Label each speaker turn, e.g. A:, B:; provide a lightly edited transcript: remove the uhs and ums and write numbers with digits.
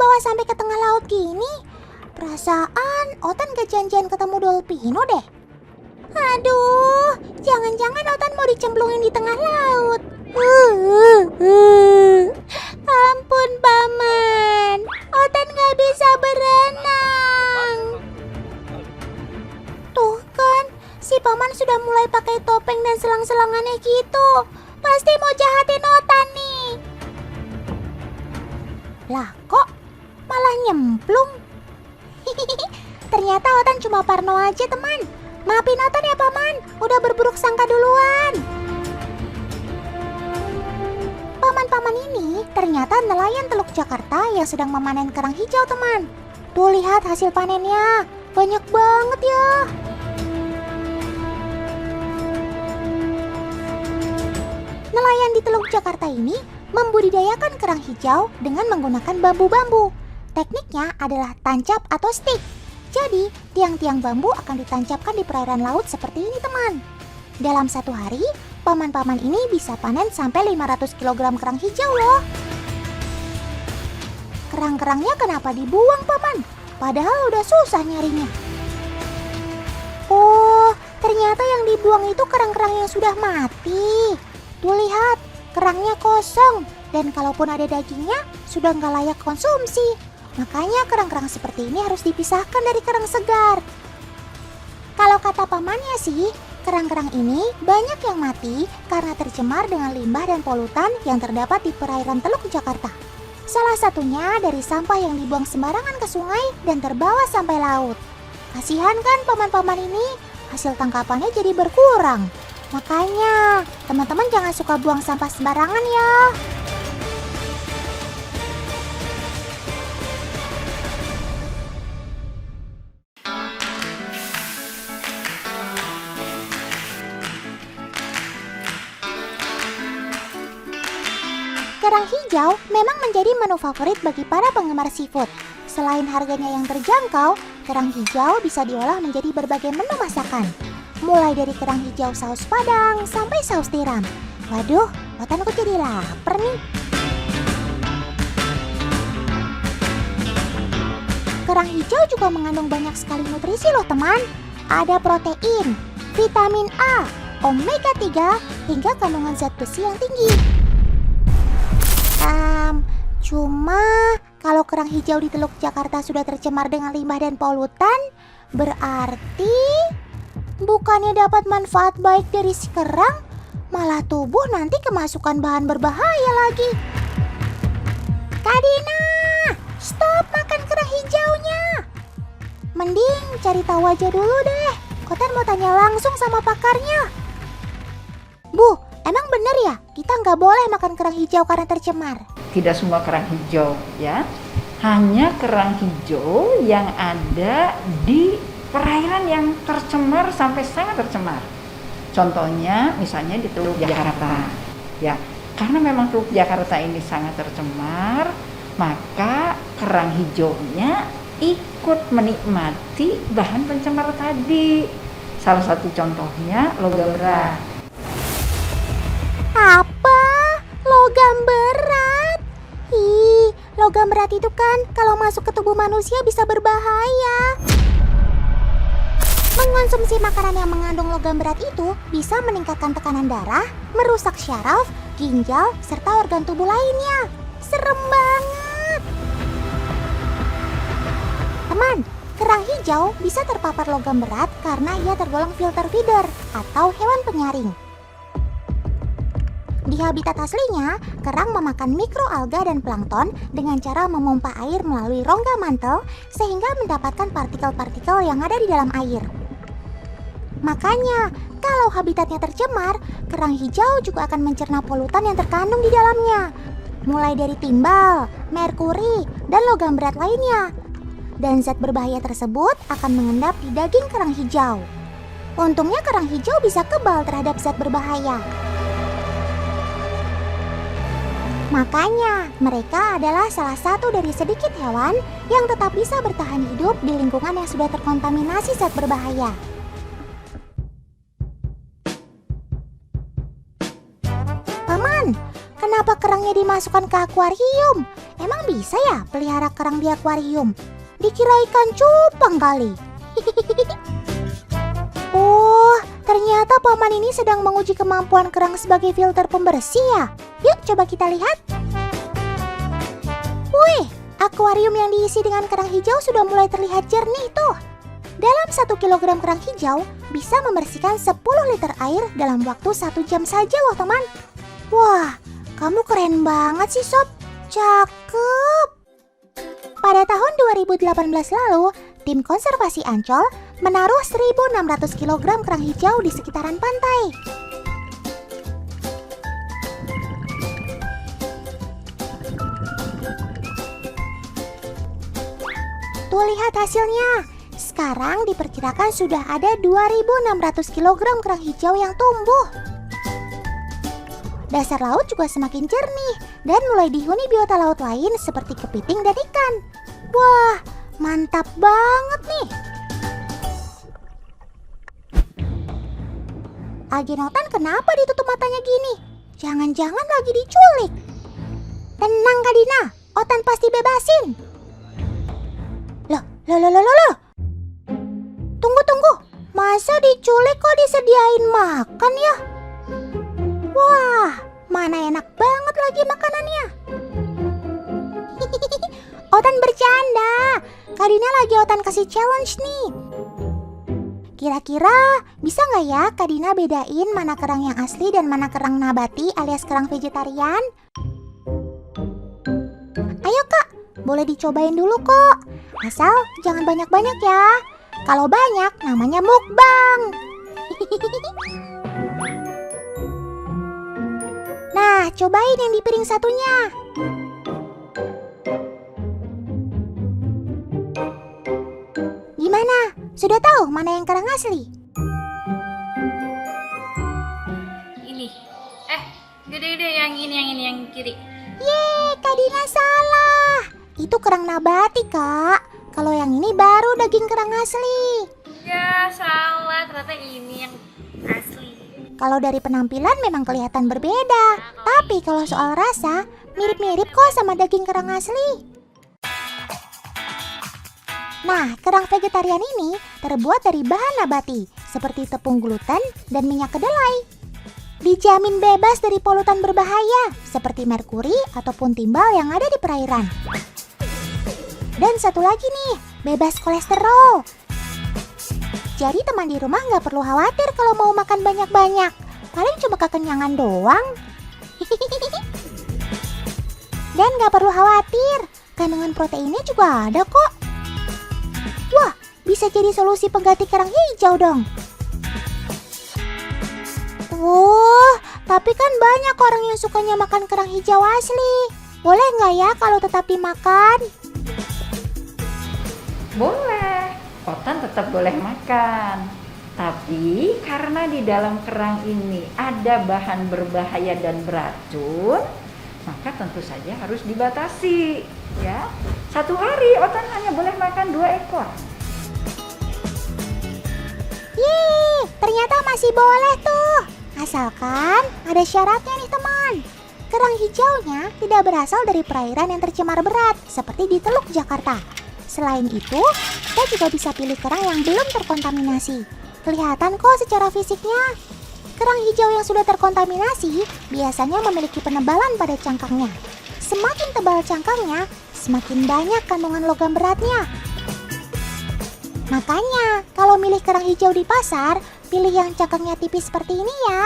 A: dibawa sampai ke tengah laut gini? Perasaan Otan gak janjian ketemu Dolpino deh. Aduh, jangan-jangan Otan mau dicemplungin di tengah laut. Ampun Paman, Otan gak bisa berenang. Tuh kan, si Paman sudah mulai pakai topeng dan selang-selangannya gitu. Pasti mau jahatin Otan nih. Lah kok malah nyemplung? Ternyata Otan cuma parno aja teman. Maafin Otan ya Paman, udah berburuk sangka duluan. Paman-paman ini ternyata nelayan Teluk Jakarta yang sedang memanen kerang hijau teman. Tuh lihat hasil panennya, banyak banget ya. Nelayan di Teluk Jakarta ini membudidayakan kerang hijau dengan menggunakan bambu-bambu. Tekniknya adalah tancap atau stick. Jadi, tiang-tiang bambu akan ditancapkan di perairan laut seperti ini teman. Dalam satu hari, paman-paman ini bisa panen sampai 500 kg kerang hijau loh. Kerang-kerangnya kenapa dibuang paman? Padahal udah susah nyarinya. Oh, ternyata yang dibuang itu kerang-kerang yang sudah mati. Tuh lihat, kerangnya kosong. Dan kalaupun ada dagingnya, sudah nggak layak konsumsi. Makanya kerang-kerang seperti ini harus dipisahkan dari kerang segar. Kalau kata pamannya sih, kerang-kerang ini banyak yang mati karena tercemar dengan limbah dan polutan yang terdapat di perairan Teluk Jakarta. Salah satunya dari sampah yang dibuang sembarangan ke sungai dan terbawa sampai laut. Kasihan kan paman-paman ini, hasil tangkapannya jadi berkurang. Makanya, teman-teman jangan suka buang sampah sembarangan ya. Kerang hijau memang menjadi menu favorit bagi para penggemar seafood. Selain harganya yang terjangkau, kerang hijau bisa diolah menjadi berbagai menu masakan. Mulai dari kerang hijau saus padang sampai saus tiram. Waduh, Otan kok jadi lapar nih. Kerang hijau juga mengandung banyak sekali nutrisi loh teman. Ada protein, vitamin A, omega 3, hingga kandungan zat besi yang tinggi. Cuma kalau kerang hijau di Teluk Jakarta sudah tercemar dengan limbah dan polutan, berarti bukannya dapat manfaat baik dari si kerang, malah tubuh nanti kemasukan bahan berbahaya lagi. Kak Dina, stop makan kerang hijaunya. Mending cari tahu aja dulu deh. Otan mau tanya langsung sama pakarnya. Bu, emang bener ya kita nggak boleh makan kerang hijau karena tercemar?
B: Tidak semua kerang hijau ya, hanya kerang hijau yang ada di perairan yang tercemar sampai sangat tercemar. Contohnya misalnya di Teluk Jakarta ya, karena memang Teluk Jakarta ini sangat tercemar, maka kerang hijaunya ikut menikmati bahan pencemar tadi. Salah satu contohnya logam berat.
A: Apa? Logam berat? Ih, logam berat itu kan kalau masuk ke tubuh manusia bisa berbahaya. Mengonsumsi makanan yang mengandung logam berat itu bisa meningkatkan tekanan darah, merusak syaraf, ginjal, serta organ tubuh lainnya. Serem banget. Teman, kerang hijau bisa terpapar logam berat karena ia tergolong filter feeder atau hewan penyaring. Di habitat aslinya, kerang memakan mikroalga dan plankton dengan cara memompa air melalui rongga mantel sehingga mendapatkan partikel-partikel yang ada di dalam air. Makanya, kalau habitatnya tercemar, kerang hijau juga akan mencerna polutan yang terkandung di dalamnya, mulai dari timbal, merkuri, dan logam berat lainnya. Dan zat berbahaya tersebut akan mengendap di daging kerang hijau. Untungnya kerang hijau bisa kebal terhadap zat berbahaya. Makanya, mereka adalah salah satu dari sedikit hewan yang tetap bisa bertahan hidup di lingkungan yang sudah terkontaminasi zat berbahaya. Paman, kenapa Kenapa kerangnya dimasukkan ke akuarium? Emang bisa ya pelihara kerang di akuarium? Dikira ikan cupang kali. Oh, ternyata paman ini sedang menguji kemampuan kerang sebagai filter pembersih ya. Yuk coba kita lihat. Wih, akuarium yang diisi dengan kerang hijau sudah mulai terlihat jernih tuh. Dalam 1 kilogram kerang hijau bisa membersihkan 10 liter air dalam waktu 1 jam saja loh teman. Wah, kamu keren banget sih Sob. Cakep. Pada tahun 2018 lalu, tim konservasi Ancol menaruh 1.600 kg kerang hijau di sekitaran pantai. Tuh lihat hasilnya. Sekarang diperkirakan sudah ada 2.600 kg kerang hijau yang tumbuh. Dasar laut juga semakin jernih dan mulai dihuni biota laut lain seperti kepiting dan ikan. Wah, mantap banget nih. Agenotan kenapa ditutup matanya gini? Jangan-jangan lagi diculik. Tenang Kak Dina, Otan pasti bebasin. Loh. Tunggu. Masa diculik kok disediain makan ya? Wah, mana enak banget lagi makanannya. Otan bercanda. Kak Dina lagi Otan kasih challenge nih. Kira-kira bisa nggak ya Kak Dina bedain mana kerang yang asli dan mana kerang nabati alias kerang vegetarian? Ayo Kak, boleh dicobain dulu kok. Asal jangan banyak-banyak ya. Kalau banyak namanya mukbang. Nah, cobain yang di piring satunya. Gimana? Sudah tahu mana yang kerang asli?
C: Ini. Gede-gede yang ini yang kiri.
A: Yeay, Kak Dina salah. Itu kerang nabati, Kak. Kalau yang ini baru daging kerang asli.
C: Ya, salah. Ternyata ini yang asli.
A: Kalau dari penampilan memang kelihatan berbeda. Tapi kalau soal rasa, mirip-mirip kok sama daging kerang asli. Nah, kerang vegetarian ini terbuat dari bahan nabati, seperti tepung gluten dan minyak kedelai. Dijamin bebas dari polutan berbahaya, seperti merkuri ataupun timbal yang ada di perairan. Dan satu lagi nih, bebas kolesterol. Jadi teman di rumah nggak perlu khawatir kalau mau makan banyak-banyak. Paling cuma kekenyangan doang. Dan nggak perlu khawatir, kandungan proteinnya juga ada kok. Wah, bisa jadi solusi pengganti kerang hijau dong. Tapi kan banyak orang yang sukanya makan kerang hijau asli. Boleh nggak ya kalau tetap dimakan?
B: Boleh, Otan tetap boleh makan. Tapi karena di dalam kerang ini ada bahan berbahaya dan beracun, maka tentu saja harus dibatasi, ya. 1 hari Otan hanya boleh makan 2 ekor.
A: Yeay, ternyata masih boleh tuh. Asalkan ada syaratnya nih teman. Kerang hijaunya tidak berasal dari perairan yang tercemar berat, seperti di Teluk Jakarta. Selain itu, kita juga bisa pilih kerang yang belum terkontaminasi. Kelihatan kok secara fisiknya. Kerang hijau yang sudah terkontaminasi biasanya memiliki penebalan pada cangkangnya. Semakin tebal cangkangnya, semakin banyak kandungan logam beratnya. Makanya, kalau milih kerang hijau di pasar, pilih yang cangkangnya tipis seperti ini ya.